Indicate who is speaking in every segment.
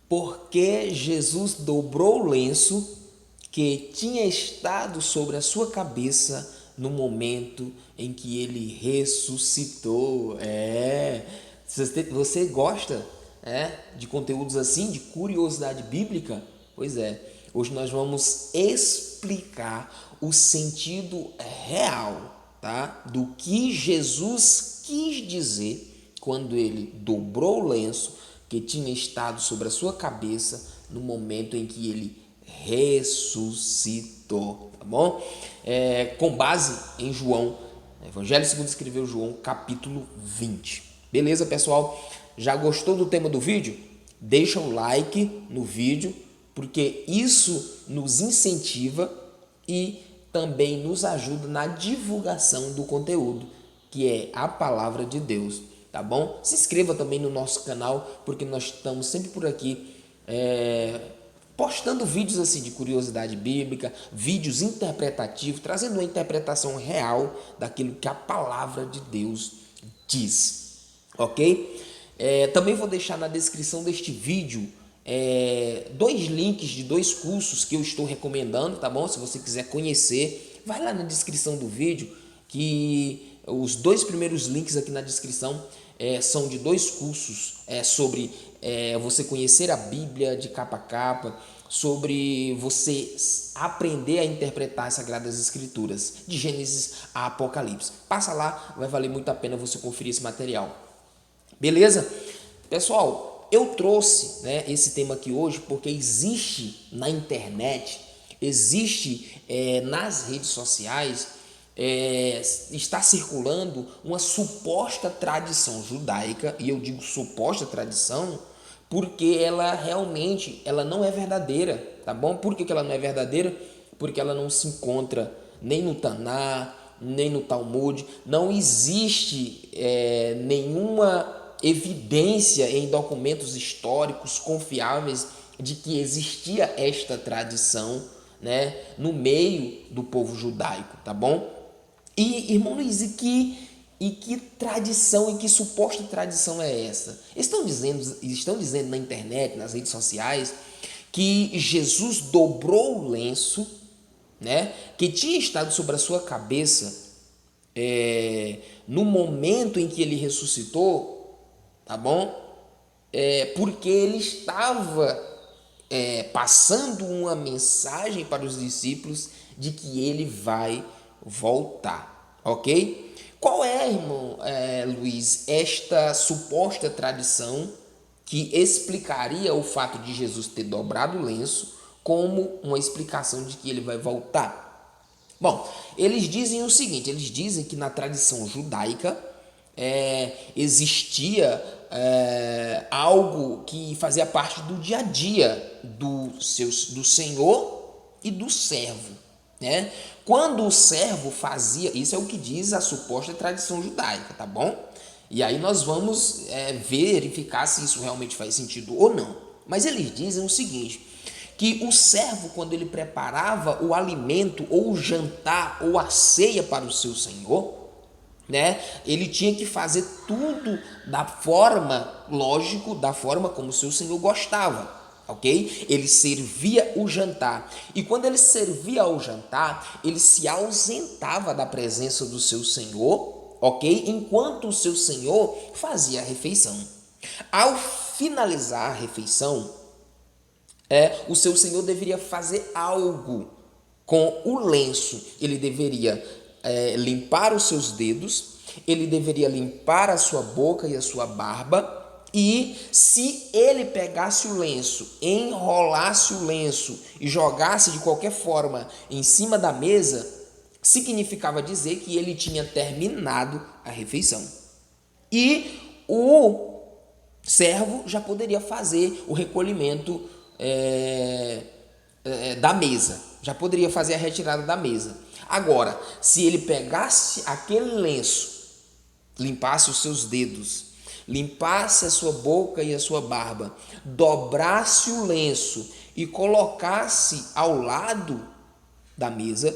Speaker 1: Porque Jesus dobrou o lenço que tinha estado sobre a sua cabeça no momento em que ele ressuscitou. Você gosta de conteúdos assim, de curiosidade bíblica? Pois é, hoje nós vamos explicar o sentido real, tá? Do que Jesus quis dizer quando ele dobrou o lenço que tinha estado sobre a sua cabeça no momento em que ele ressuscitou, tá bom? Com base em João, Evangelho segundo escreveu João, capítulo 20. Beleza, pessoal? Já gostou do tema do vídeo? Deixa um like no vídeo, porque isso nos incentiva e também nos ajuda na divulgação do conteúdo, que é a palavra de Deus, tá bom? Se inscreva também no nosso canal, porque nós estamos sempre por aqui postando vídeos assim de curiosidade bíblica, vídeos interpretativos, trazendo uma interpretação real daquilo que a palavra de Deus diz, ok? Também vou deixar na descrição deste vídeo dois links de dois cursos que eu estou recomendando, tá bom? Se você quiser conhecer, vai lá na descrição do vídeo, que os dois primeiros links aqui na descrição são de dois cursos sobre você conhecer a Bíblia de capa a capa, sobre você aprender a interpretar as Sagradas Escrituras, de Gênesis a Apocalipse. Passa lá, vai valer muito a pena você conferir esse material. Beleza? Pessoal, eu trouxe esse tema aqui hoje porque existe na internet, existe nas redes sociais, está circulando uma suposta tradição judaica, e eu digo suposta tradição porque ela realmente não é verdadeira, tá bom? Por que ela não é verdadeira? Porque ela não se encontra nem no Taná, nem no Talmud, não existe nenhuma evidência em documentos históricos confiáveis de que existia esta tradição, no meio do povo judaico, tá bom? E, irmão Luiz, e que tradição, e que suposta tradição é essa? Estão dizendo na internet, nas redes sociais, que Jesus dobrou o lenço, que tinha estado sobre a sua cabeça no momento em que ele ressuscitou, tá bom? Porque ele estava passando uma mensagem para os discípulos de que ele vai voltar, ok? Qual é, irmão Luiz, esta suposta tradição que explicaria o fato de Jesus ter dobrado o lenço como uma explicação de que ele vai voltar? Bom, eles dizem o seguinte, eles dizem que na tradição judaica existia algo que fazia parte do dia a dia do senhor e do servo, Quando o servo fazia, isso é o que diz a suposta tradição judaica, tá bom? E aí nós vamos verificar se isso realmente faz sentido ou não. Mas eles dizem o seguinte, que o servo, quando ele preparava o alimento, ou o jantar, ou a ceia para o seu senhor, ele tinha que fazer tudo da forma, lógico, da forma como o seu senhor gostava, ok? Ele servia o jantar, e quando ele servia o jantar, ele se ausentava da presença do seu senhor, ok? Enquanto o seu senhor fazia a refeição. Ao finalizar a refeição, o seu senhor deveria fazer algo com o lenço. Ele deveria limpar os seus dedos, ele deveria limpar a sua boca e a sua barba, e se ele pegasse o lenço, enrolasse o lenço e jogasse de qualquer forma em cima da mesa, significava dizer que ele tinha terminado a refeição. E o servo já poderia fazer o recolhimento da mesa, já poderia fazer a retirada da mesa. Agora, se ele pegasse aquele lenço, limpasse os seus dedos, limpasse a sua boca e a sua barba, dobrasse o lenço e colocasse ao lado da mesa,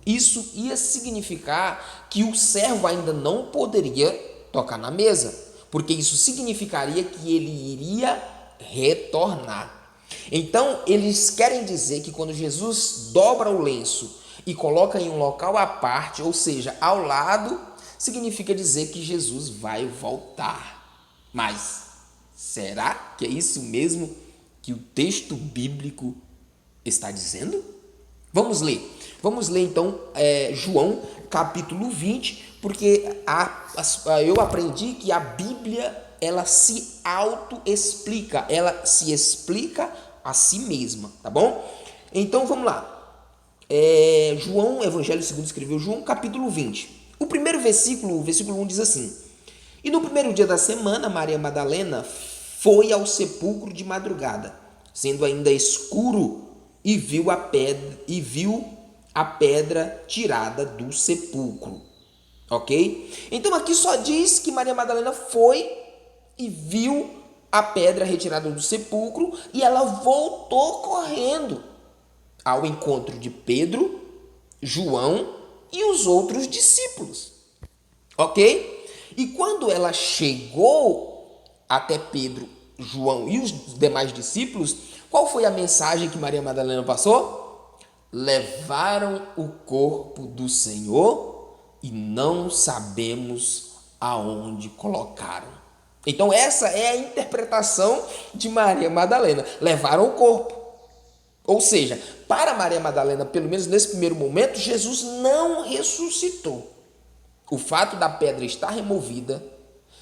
Speaker 1: isso ia significar que o servo ainda não poderia tocar na mesa, porque isso significaria que ele iria retornar. Então, eles querem dizer que quando Jesus dobra o lenço e coloca em um local à parte, ou seja, ao lado, significa dizer que Jesus vai voltar. Mas será que é isso mesmo que o texto bíblico está dizendo? Vamos ler. Vamos ler então João capítulo 20, porque eu aprendi que a Bíblia ela se auto-explica, ela se explica a si mesma, tá bom? Então vamos lá. João, Evangelho segundo escreveu João, capítulo 20. O primeiro versículo, o versículo 1 diz assim: E no primeiro dia da semana, Maria Madalena foi ao sepulcro de madrugada, sendo ainda escuro, e viu a pedra tirada do sepulcro. Ok? Então aqui só diz que Maria Madalena foi e viu a pedra retirada do sepulcro e ela voltou correndo ao encontro de Pedro, João e os outros discípulos. Ok? E quando ela chegou até Pedro, João e os demais discípulos, qual foi a mensagem que Maria Madalena passou? Levaram o corpo do Senhor e não sabemos aonde colocaram. Então essa é a interpretação de Maria Madalena. Levaram o corpo. Ou seja, para Maria Madalena, pelo menos nesse primeiro momento, Jesus não ressuscitou. O fato da pedra estar removida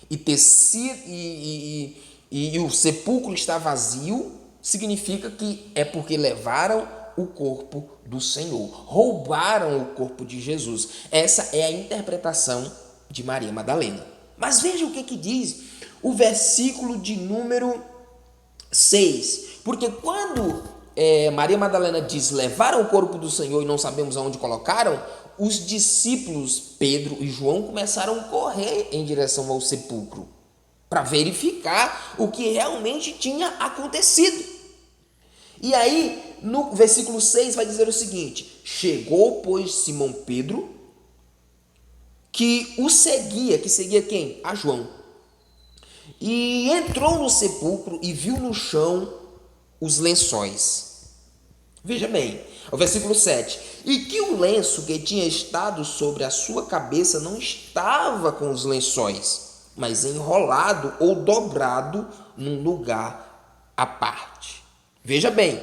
Speaker 1: e ter sido, e o sepulcro estar vazio significa que é porque levaram o corpo do Senhor, roubaram o corpo de Jesus. Essa é a interpretação de Maria Madalena. Mas veja o que diz o versículo de número 6. Porque quando Maria Madalena diz levaram o corpo do Senhor e não sabemos aonde colocaram, os discípulos Pedro e João começaram a correr em direção ao sepulcro para verificar o que realmente tinha acontecido. E aí, no versículo 6 vai dizer o seguinte: chegou, pois, Simão Pedro, que o seguia, que seguia quem? A João. E entrou no sepulcro e viu no chão os lençóis. Veja bem, o versículo 7. E que o lenço que tinha estado sobre a sua cabeça não estava com os lençóis, mas enrolado ou dobrado num lugar à parte. Veja bem,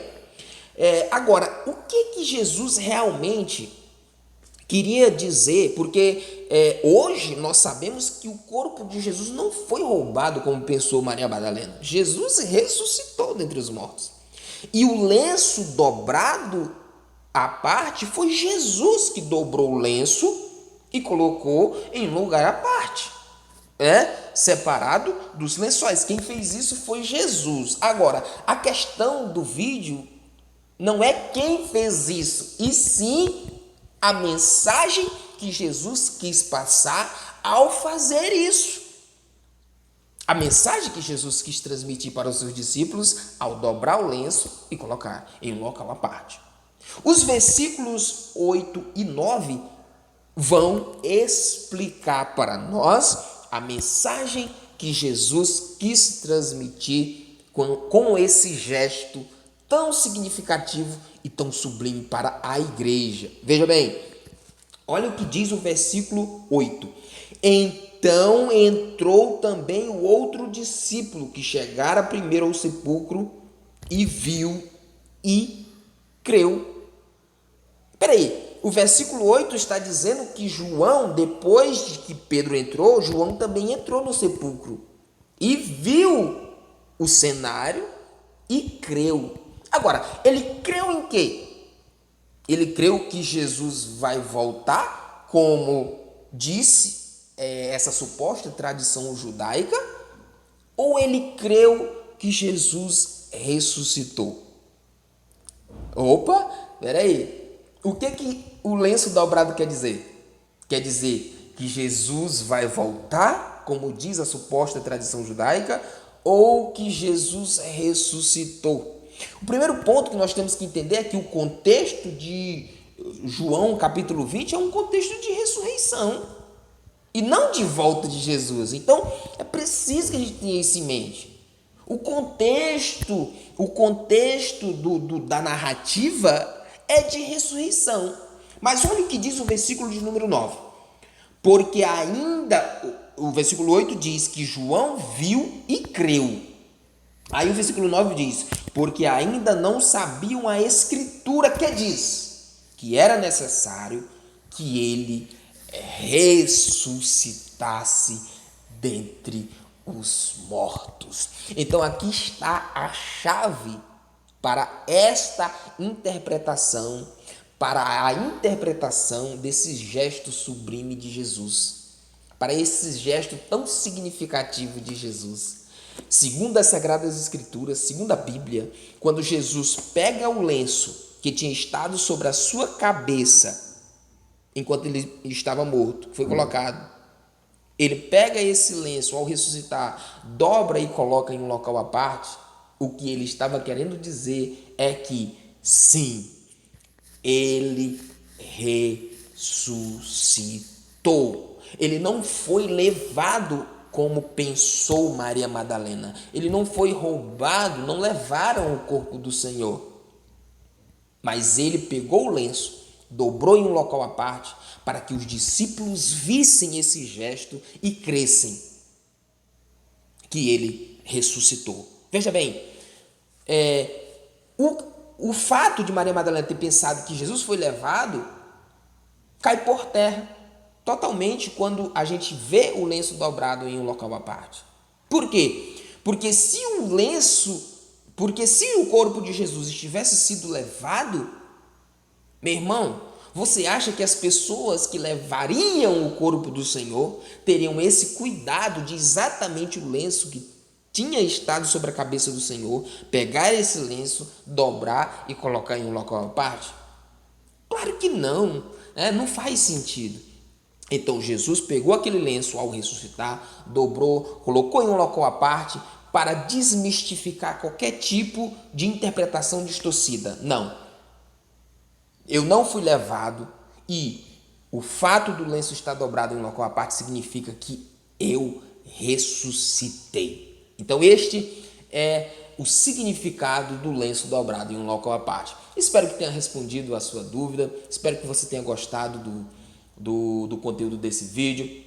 Speaker 1: agora, o que Jesus realmente queria dizer? Porque hoje nós sabemos que o corpo de Jesus não foi roubado como pensou Maria Madalena. Jesus ressuscitou dentre os mortos. E o lenço dobrado à parte foi Jesus que dobrou o lenço e colocou em lugar à parte, separado dos lençóis. Quem fez isso foi Jesus. Agora, a questão do vídeo não é quem fez isso, e sim a mensagem que Jesus quis passar ao fazer isso. A mensagem que Jesus quis transmitir para os seus discípulos ao dobrar o lenço e colocar em um local à parte. Os versículos 8 e 9 vão explicar para nós a mensagem que Jesus quis transmitir com esse gesto tão significativo e tão sublime para a igreja. Veja bem, olha o que diz o versículo 8. Então entrou também o outro discípulo que chegara primeiro ao sepulcro e viu e creu. Peraí, o versículo 8 está dizendo que João, depois de que Pedro entrou, João também entrou no sepulcro e viu o cenário e creu. Agora, ele creu em quê? Ele creu que Jesus vai voltar, como disse essa suposta tradição judaica, ou ele creu que Jesus ressuscitou? Opa, peraí. O que o lenço dobrado quer dizer? Quer dizer que Jesus vai voltar, como diz a suposta tradição judaica, ou que Jesus ressuscitou? O primeiro ponto que nós temos que entender é que o contexto de João capítulo 20 é um contexto de ressurreição e não de volta de Jesus. Então, é preciso que a gente tenha isso em mente. O contexto da narrativa é de ressurreição. Mas olha o que diz o versículo de número 9. Porque ainda, o versículo 8 diz que João viu e creu. Aí o versículo 9 diz, porque ainda não sabiam a escritura que diz que era necessário que ele ressuscitasse dentre os mortos. Então aqui está a chave para esta interpretação, para a interpretação desse gesto sublime de Jesus, para esse gesto tão significativo de Jesus. Segundo as Sagradas Escrituras, segundo a Bíblia, quando Jesus pega o lenço que tinha estado sobre a sua cabeça enquanto ele estava morto, foi colocado, ele pega esse lenço ao ressuscitar, dobra e coloca em um local à parte, o que ele estava querendo dizer é que sim, ele ressuscitou. Ele não foi levado como pensou Maria Madalena. Ele não foi roubado, não levaram o corpo do Senhor. Mas ele pegou o lenço, dobrou em um local à parte, para que os discípulos vissem esse gesto e crescem que ele ressuscitou. Veja bem, o fato de Maria Madalena ter pensado que Jesus foi levado cai por terra totalmente quando a gente vê o lenço dobrado em um local à parte. Por quê? Porque se o corpo de Jesus tivesse sido levado, meu irmão, você acha que as pessoas que levariam o corpo do Senhor teriam esse cuidado de exatamente o lenço que tinha estado sobre a cabeça do Senhor, pegar esse lenço, dobrar e colocar em um local à parte? Claro que não, né? Não faz sentido. Então Jesus pegou aquele lenço ao ressuscitar, dobrou, colocou em um local à parte para desmistificar qualquer tipo de interpretação distorcida. Não, eu não fui levado e o fato do lenço estar dobrado em um local à parte significa que eu ressuscitei. Então este é o significado do lenço dobrado em um local à parte. Espero que tenha respondido a sua dúvida, espero que você tenha gostado do conteúdo desse vídeo.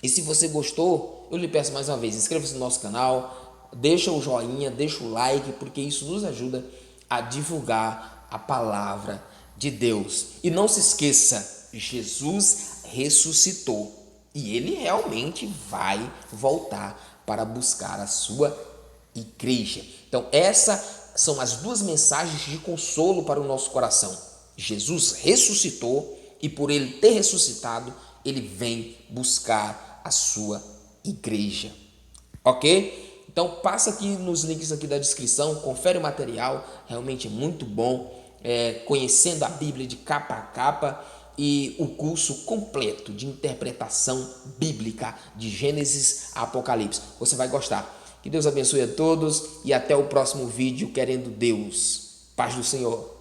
Speaker 1: E se você gostou, eu lhe peço mais uma vez, inscreva-se no nosso canal, deixa o joinha, deixa o like, porque isso nos ajuda a divulgar a palavra de Deus. E não se esqueça, Jesus ressuscitou e ele realmente vai voltar para buscar a sua igreja. Então essas são as duas mensagens de consolo para o nosso coração. Jesus ressuscitou e por ele ter ressuscitado, ele vem buscar a sua igreja. Ok? Então passa aqui nos links aqui da descrição, confere o material, realmente é muito bom, conhecendo a Bíblia de capa a capa e o curso completo de interpretação bíblica de Gênesis a Apocalipse. Você vai gostar. Que Deus abençoe a todos e até o próximo vídeo, querendo Deus. Paz do Senhor.